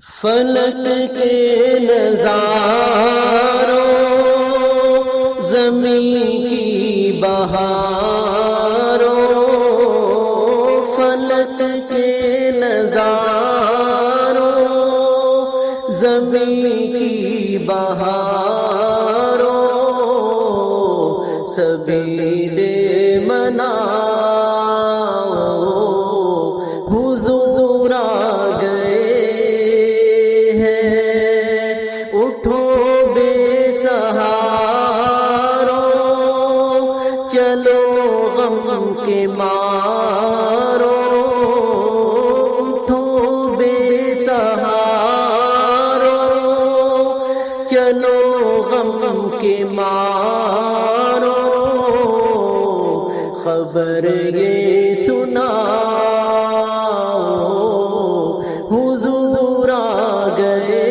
فلک کے نظاروں زمین کی بہاروں، فلک کے نظاروں زمین کی بہاروں، سبھی دے مناؤ حضور آ گئے ہیں، اٹھو بے سہاروں، چلو غم کے ماروں، اٹھو بے سہاروں، چلو غم کے ماروں، خبر یہ سناؤ حضور آ گئے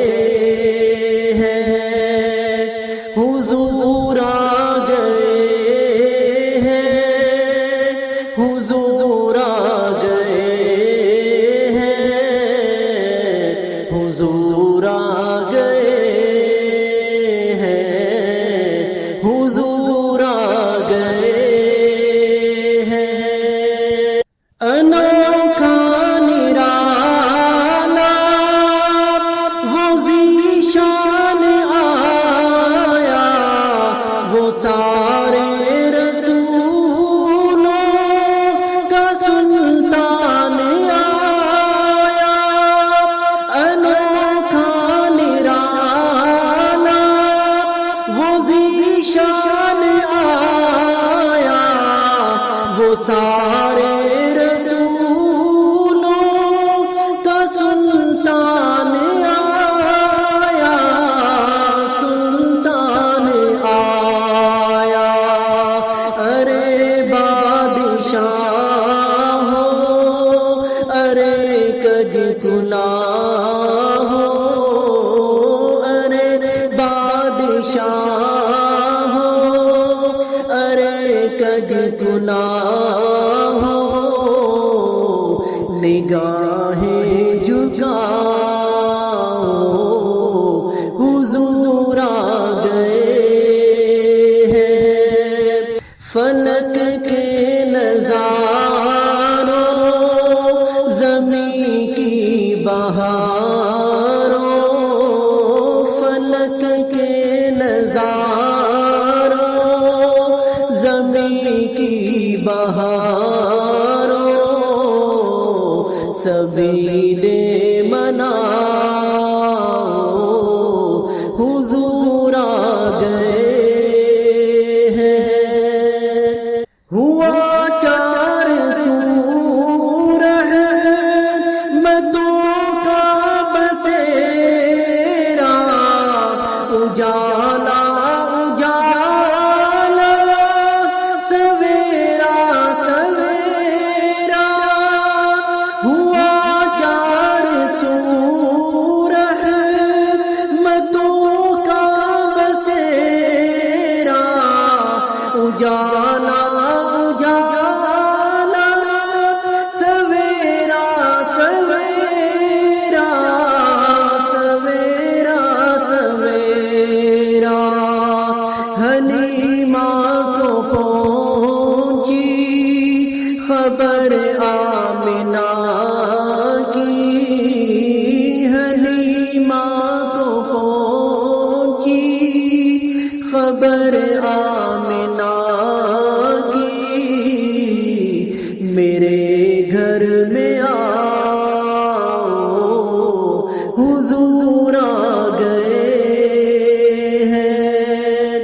ہیں، حضور آ گئے ہیں، حضور آ گئے ہیں، حضور آ گئے ہیں، حضور آ گئے ہیں۔ انوکھا نرالا وہ ذیشان آیا، وہ سارے رسولوں کا سلطان آیا، انوکھا نرالا وہ ذیشان آیا، وہ سارے رسولوں کا سلطان آیا، سلطان آیا۔ ارے بادشاہ ہو، ارے کج کلا ہو، ارے بادشاہ ہو، ارے کج کلا ہو، نگاہیں جھکاؤ حضور آ گئے ہیں، فلک کے نظاروں زمین کی بہاروں، فلک کے نظاروں زمین کی بہاروں، سبھی دے مناؤ حضور آ گئے ہیں۔ ہوا چار سور مدوں کا بسیرا، اجالا اجالا سویرا سویرا، ہوا چار سور مدوں کا بسیرا، اجالا اجالا سویرا سویرا، سویرا سویرا، حلیمہ کو پہنچی خبر آمنہ کی، حلیمہ کو پہنچی خبر آمنہ کی، میرے گھر میں آؤ حضور آ گئے ہیں،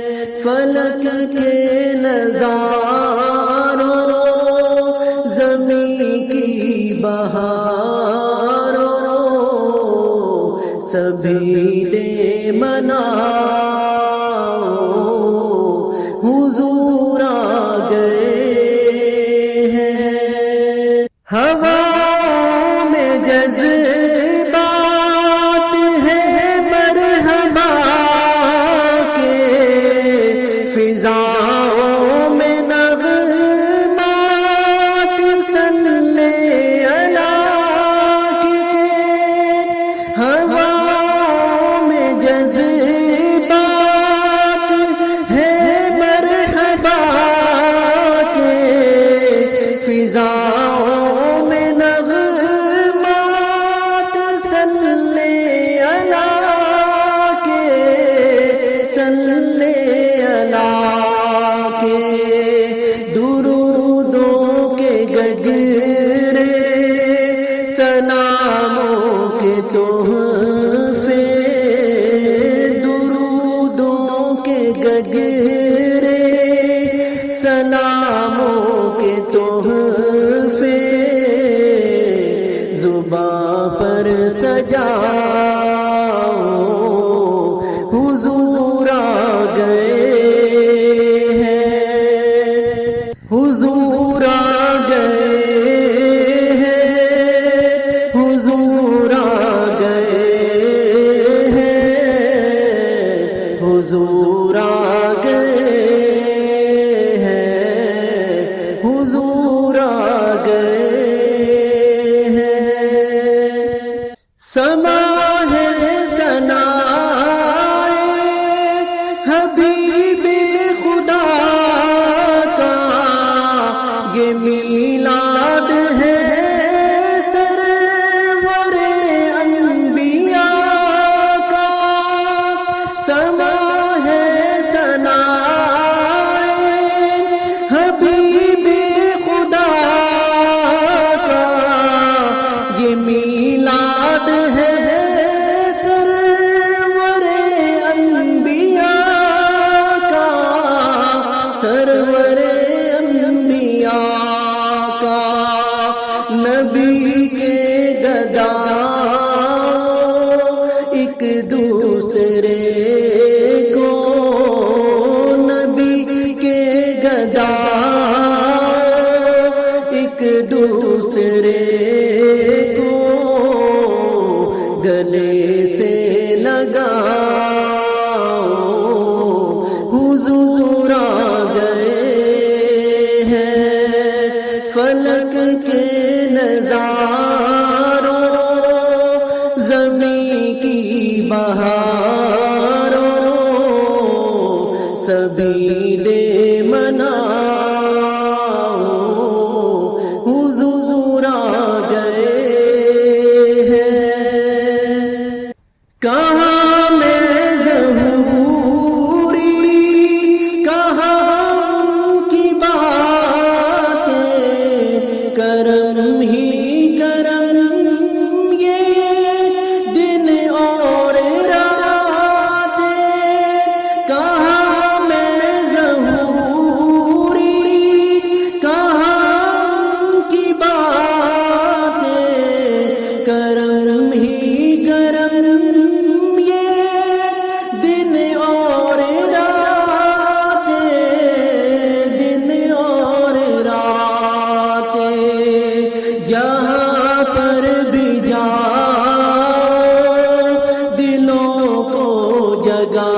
فلک کے نظاروں زمین کی بہاروں، سبھی دے مناؤ حضور آ گئے ہیں۔ ہواؤں میں جذبات ہیں مرحبا کے، فضاؤں میں نغمات صلی اللہ کے، ہوا تحفے درودوں کے گگرے سلاموں کے تحفے زباں پر سجاؤ حضور آ گئے ہیں حضور آ گئے ہیں حضور آ گئے ہیں حضور آ گئے ہیں حضور آ گئے ہیں سما ہے ثنائے حبیب خدا کا یہ میلاد ہے سرور انبیاء کا سما ہے ثنائے حبیب خدا کا یہ میلاد ہے سرور انبیاء کا سرور انبیاء کا نبی کے گدا ایک دوسرے کو نبی کے گدا ایک دوسرے کو گلے سے لگاؤ حضور آ گئے ہیں فلک کے نظاروں زمین کی بہاروں سبھی دے مناؤ حضور آ گئے ہیں کہاں میں ظہوری کہاں ان کی باتیں کرم ہی کرم یہ دن اور راتیں کہاں میں ظہوری کہاں ان کی باتیں کرم ہی کرم یہ دن اور راتیں دن اور راتیں جہاں پر بھی جاؤ دلوں کو جگاؤ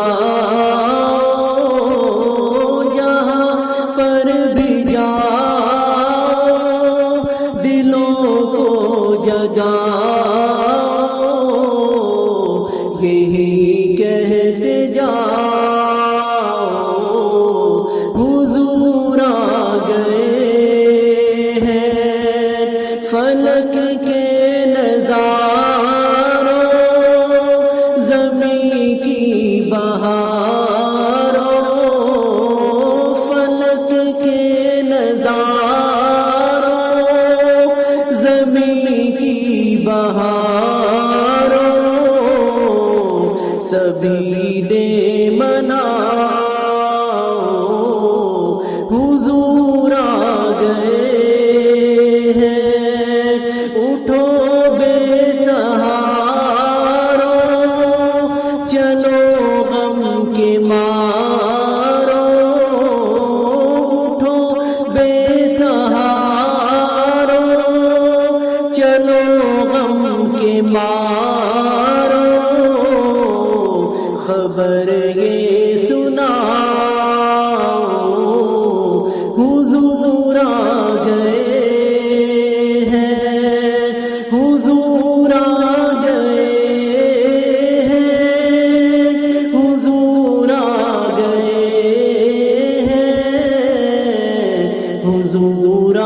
جہاں پر بھی جاؤ دلوں کو جگاؤ یہی کہتے جاؤ حضور آ گئے ہیں فلک کے نظاروں زمین کی بہاروں فلک کے نظاروں زمین کی بہاروں سبھی دے مناؤ حضور آ گئے ہیں اٹھو بے سہاروں چلو غم کے مارو اٹھو بے سہاروں چلو غم کے مارو خبر یہ سناؤ حضور آ گئے ہیں حضور آ گئے ہیں حضور آ گئے ہیں حضور آ